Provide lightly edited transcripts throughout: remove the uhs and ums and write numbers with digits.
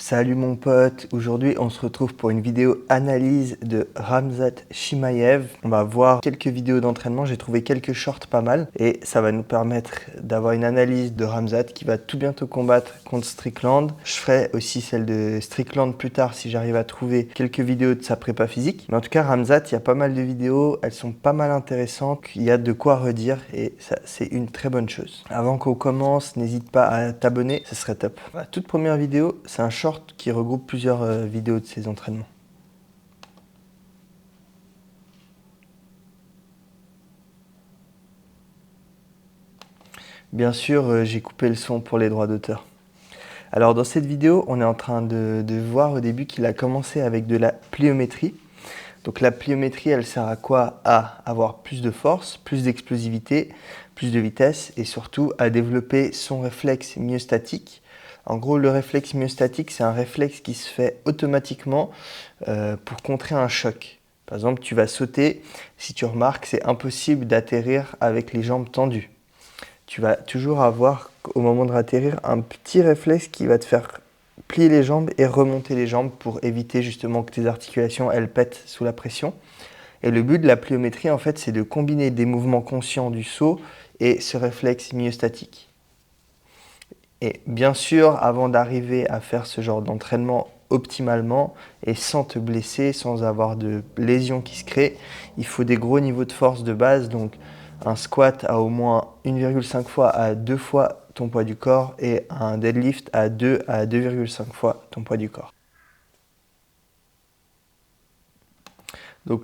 Salut mon pote, aujourd'hui on se retrouve pour une vidéo analyse de Khamzat Chimaev. On va voir quelques vidéos d'entraînement, j'ai trouvé quelques shorts pas mal et ça va nous permettre d'avoir une analyse de Khamzat qui va tout bientôt combattre contre Strickland. Je ferai aussi celle de Strickland plus tard si j'arrive à trouver quelques vidéos de sa prépa physique. Mais en tout cas Khamzat, il y a pas mal de vidéos, elles sont pas mal intéressantes, il y a de quoi redire et ça c'est une très bonne chose. Avant qu'on commence, n'hésite pas à t'abonner, ce serait top. La toute première vidéo, c'est un short qui regroupe plusieurs vidéos de ses entraînements. Bien sûr, j'ai coupé le son pour les droits d'auteur. Alors dans cette vidéo, on est en train de voir au début qu'il a commencé avec de la pliométrie. Donc la pliométrie, elle sert à quoi? À avoir plus de force, plus d'explosivité, plus de vitesse et surtout à développer son réflexe myostatique. En gros, le réflexe myostatique, c'est un réflexe qui se fait automatiquement pour contrer un choc. Par exemple, tu vas sauter, si tu remarques, c'est impossible d'atterrir avec les jambes tendues. Tu vas toujours avoir, au moment de atterrir, un petit réflexe qui va te faire plier les jambes et remonter les jambes pour éviter justement que tes articulations, elles pètent sous la pression. Et le but de la pliométrie, en fait, c'est de combiner des mouvements conscients du saut et ce réflexe myostatique. Et bien sûr, avant d'arriver à faire ce genre d'entraînement optimalement et sans te blesser, sans avoir de lésions qui se créent, il faut des gros niveaux de force de base. Donc un squat à au moins 1,5 fois à 2 fois ton poids du corps et un deadlift à 2 à 2,5 fois ton poids du corps. Donc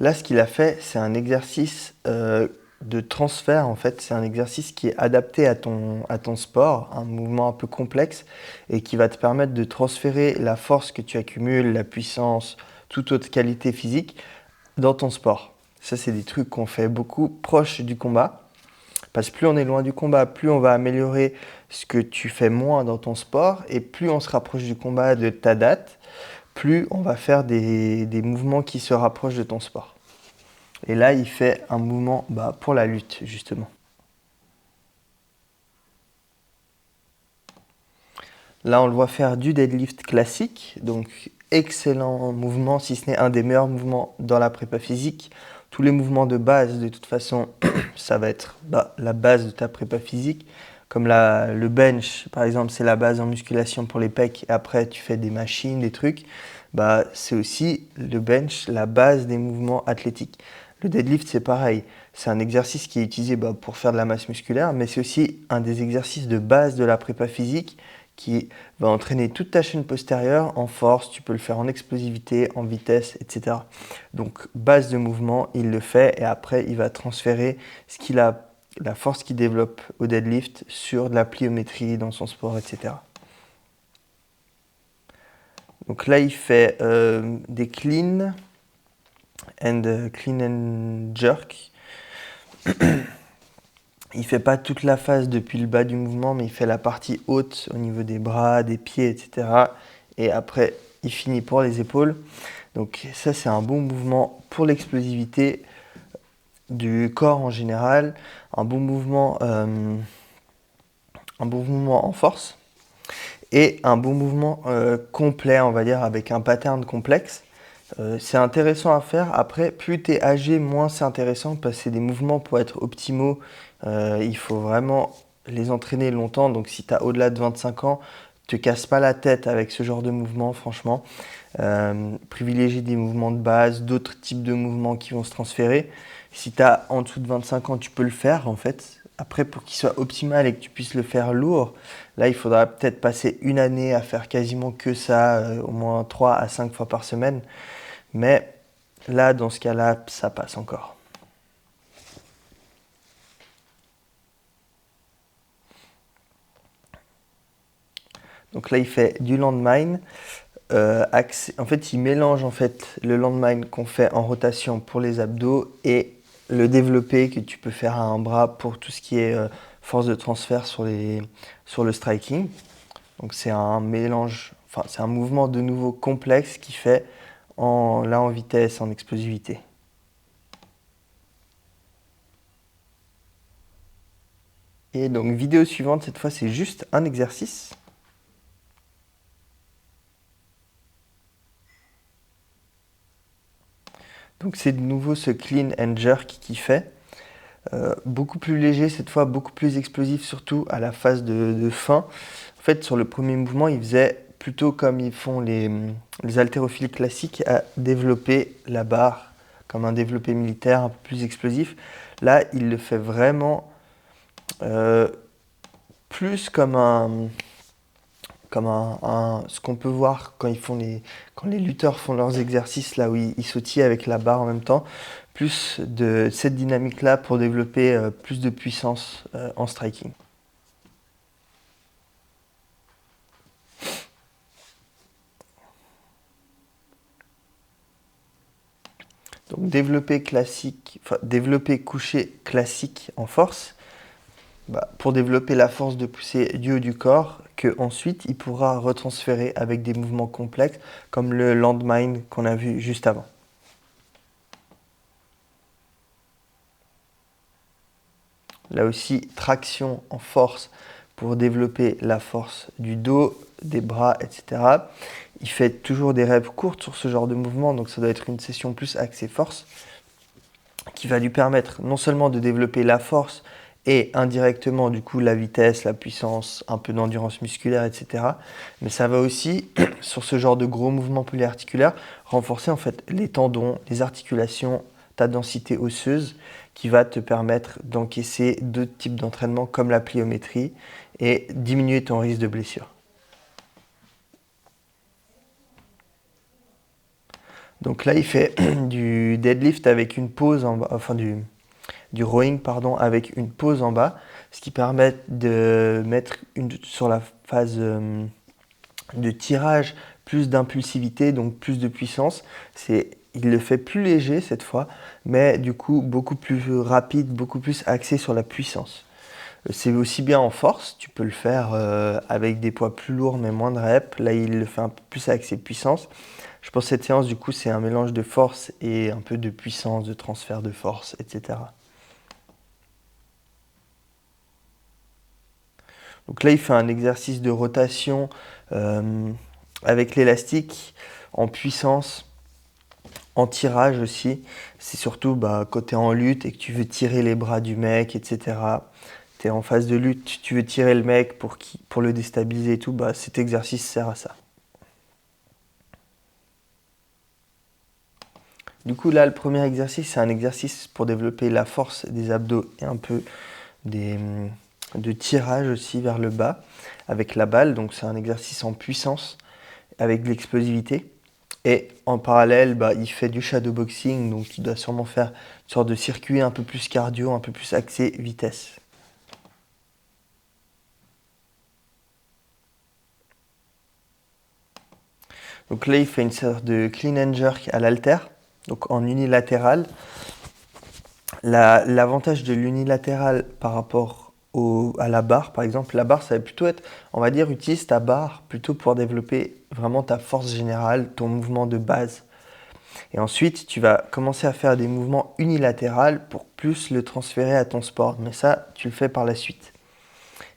là, ce qu'il a fait, c'est un exercice de transfert. En fait, c'est un exercice qui est adapté à ton sport, un mouvement un peu complexe et qui va te permettre de transférer la force que tu accumules, la puissance, toute autre qualité physique dans ton sport. Ça, c'est des trucs qu'on fait beaucoup proche du combat. Parce que plus on est loin du combat, plus on va améliorer ce que tu fais moins dans ton sport et plus on se rapproche du combat de ta date, plus on va faire des mouvements qui se rapprochent de ton sport. Et là, il fait un mouvement pour la lutte, justement. Là, on le voit faire du deadlift classique, donc excellent mouvement, si ce n'est un des meilleurs mouvements dans la prépa physique. Tous les mouvements de base, de toute façon, ça va être la base de ta prépa physique. Comme le bench, par exemple, c'est la base en musculation pour les pecs. Et après, tu fais des machines, des trucs. C'est aussi le bench, la base des mouvements athlétiques. Le deadlift, c'est pareil. C'est un exercice qui est utilisé pour faire de la masse musculaire, mais c'est aussi un des exercices de base de la prépa physique qui va entraîner toute ta chaîne postérieure en force, tu peux le faire en explosivité, en vitesse, etc. Donc base de mouvement, il le fait et après il va transférer la force qu'il développe au deadlift sur de la pliométrie dans son sport, etc. Donc là il fait des clean and jerk. Il fait pas toute la phase depuis le bas du mouvement, mais il fait la partie haute au niveau des bras, des pieds, etc. Et après, il finit pour les épaules. Donc ça, c'est un bon mouvement pour l'explosivité du corps en général, un bon mouvement en force et un bon mouvement complet, on va dire, avec un pattern complexe. C'est intéressant à faire. Après, plus tu es âgé, moins c'est intéressant parce que c'est des mouvements pour être optimaux. Il faut vraiment les entraîner longtemps. Donc, si tu as au-delà de 25 ans, te casse pas la tête avec ce genre de mouvement, franchement. Privilégie des mouvements de base, d'autres types de mouvements qui vont se transférer. Si tu as en dessous de 25 ans, tu peux le faire en fait. Après, pour qu'il soit optimal et que tu puisses le faire lourd, là, il faudra peut-être passer une année à faire quasiment que ça, au moins 3 à 5 fois par semaine. Mais là, dans ce cas-là, ça passe encore. Donc là, il fait du landmine. En fait, il mélange le landmine qu'on fait en rotation pour les abdos et le développé que tu peux faire à un bras pour tout ce qui est force de transfert sur le striking. Donc c'est un mélange, enfin c'est un mouvement de nouveau complexe qui fait en vitesse, en explosivité. Et donc vidéo suivante, cette fois c'est juste un exercice. Donc c'est de nouveau ce clean and jerk qu'il fait. Beaucoup plus léger cette fois, beaucoup plus explosif, surtout à la phase de fin. En fait, sur le premier mouvement, il faisait plutôt comme ils font les haltérophiles classiques, à développer la barre comme un développé militaire un peu plus explosif. Là, il le fait vraiment plus comme ce qu'on peut voir quand quand les lutteurs font leurs exercices, là où ils sautillent avec la barre en même temps, plus de cette dynamique-là pour développer plus de puissance en striking. Donc développer couché classique en force, pour développer la force de pousser du haut du corps, que ensuite il pourra retransférer avec des mouvements complexes comme le landmine qu'on a vu juste avant. Là aussi, traction en force pour développer la force du dos, des bras, etc. Il fait toujours des reps courtes sur ce genre de mouvement, donc ça doit être une session plus axée force, qui va lui permettre non seulement de développer la force et indirectement du coup la vitesse, la puissance, un peu d'endurance musculaire, etc. Mais ça va aussi, sur ce genre de gros mouvements polyarticulaires, renforcer en fait les tendons, les articulations, ta densité osseuse, qui va te permettre d'encaisser d'autres types d'entraînement comme la pliométrie et diminuer ton risque de blessure. Donc là, il fait du deadlift avec une pause en bas, enfin du rowing pardon, avec une pause en bas, ce qui permet de mettre sur la phase de tirage plus d'impulsivité, donc plus de puissance. Il le fait plus léger cette fois, mais du coup beaucoup plus rapide, beaucoup plus axé sur la puissance. C'est aussi bien en force, tu peux le faire avec des poids plus lourds mais moins de reps. Là, il le fait un peu plus axé puissance. Je pense que cette séance, du coup, c'est un mélange de force et un peu de puissance, de transfert de force, etc. Donc là, il fait un exercice de rotation avec l'élastique en puissance, en tirage aussi. C'est surtout quand tu es en lutte et que tu veux tirer les bras du mec, etc. Tu es en phase de lutte, tu veux tirer le mec pour le déstabiliser et tout, cet exercice sert à ça. Du coup, là, le premier exercice, c'est un exercice pour développer la force des abdos et un peu de tirage aussi vers le bas avec la balle. Donc, c'est un exercice en puissance avec de l'explosivité. Et en parallèle, il fait du shadowboxing, donc il doit sûrement faire une sorte de circuit un peu plus cardio, un peu plus axé vitesse. Donc là, il fait une sorte de clean and jerk à l'halter, donc en unilatéral. L'avantage de l'unilatéral par rapport à la barre, par exemple, la barre, ça va plutôt être, on va dire, utilise ta barre plutôt pour développer vraiment ta force générale, ton mouvement de base. Et ensuite, tu vas commencer à faire des mouvements unilatéraux pour plus le transférer à ton sport. Mais ça, tu le fais par la suite.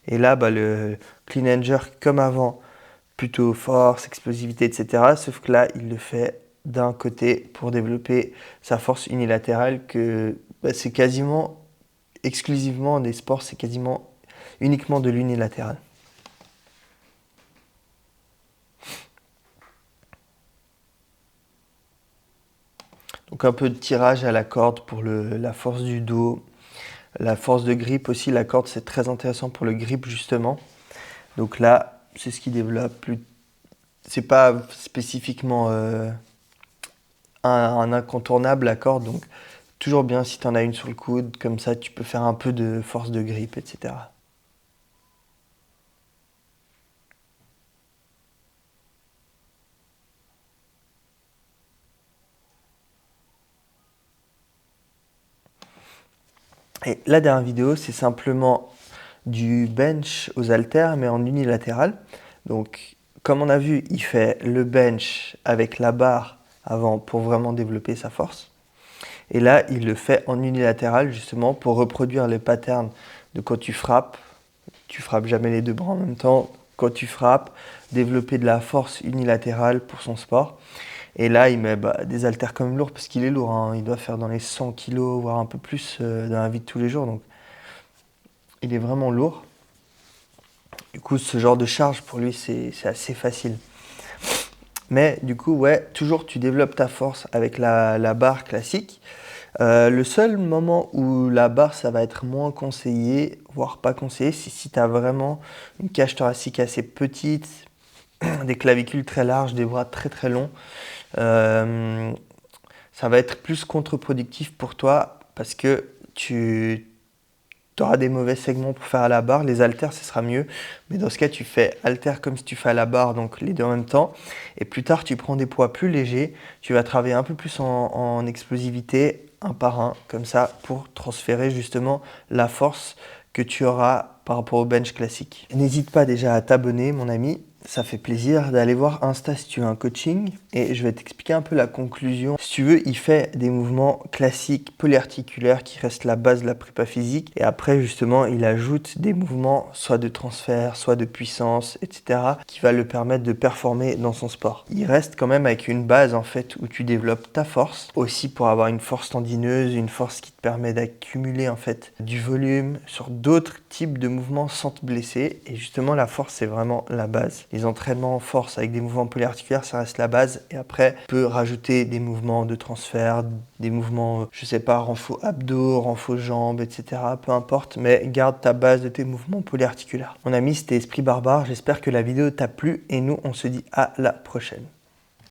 Et là, le clean and jerk, comme avant, plutôt force, explosivité, etc. Sauf que là, il le fait d'un côté pour développer sa force unilatérale, que c'est quasiment exclusivement des sports, c'est quasiment uniquement de l'unilatéral. Donc un peu de tirage à la corde pour la force du dos, la force de grippe aussi. La corde, c'est très intéressant pour le grip justement. Donc là, c'est ce qui développe. C'est pas spécifiquement un incontournable la corde, donc toujours bien si tu en as une sur le coude, comme ça tu peux faire un peu de force de grippe, etc. Et la dernière vidéo, c'est simplement du bench aux haltères, mais en unilatéral. Donc, comme on a vu, il fait le bench avec la barre avant pour vraiment développer sa force. Et là, il le fait en unilatéral justement pour reproduire le pattern de quand tu frappes jamais les deux bras en même temps. Quand tu frappes, développer de la force unilatérale pour son sport. Et là, il met des haltères quand même lourds parce qu'il est lourd, hein. Il doit faire dans les 100 kilos, voire un peu plus dans la vie de tous les jours. Donc, il est vraiment lourd. Du coup, ce genre de charge, pour lui, c'est assez facile. Mais du coup, ouais, toujours tu développes ta force avec la barre classique. Le seul moment où la barre, ça va être moins conseillé, voire pas conseillé, c'est si tu as vraiment une cage thoracique assez petite, des clavicules très larges, des bras très très longs. Ça va être plus contre-productif pour toi parce que tu auras des mauvais segments pour faire à la barre. Les haltères, ce sera mieux. Mais dans ce cas, tu fais haltères comme si tu fais à la barre, donc les deux en même temps. Et plus tard, tu prends des poids plus légers. Tu vas travailler un peu plus en explosivité, un par un, comme ça, pour transférer justement la force que tu auras par rapport au bench classique. N'hésite pas déjà à t'abonner, mon ami. Ça fait plaisir d'aller voir Insta si tu veux un coaching et je vais t'expliquer un peu la conclusion. Si tu veux, il fait des mouvements classiques polyarticulaires qui restent la base de la prépa physique et après justement il ajoute des mouvements soit de transfert, soit de puissance, etc. qui va le permettre de performer dans son sport. Il reste quand même avec une base en fait où tu développes ta force aussi pour avoir une force tendineuse, une force qui te permet d'accumuler en fait du volume sur d'autres types de mouvements sans te blesser et justement la force c'est vraiment la base. Les entraînements en force avec des mouvements polyarticulaires, ça reste la base. Et après, tu peux rajouter des mouvements de transfert, des mouvements, je sais pas, renfo abdos, renfo jambes, etc. Peu importe, mais garde ta base de tes mouvements polyarticulaires. Mon ami, c'était Esprit Barbare. J'espère que la vidéo t'a plu et nous, on se dit à la prochaine.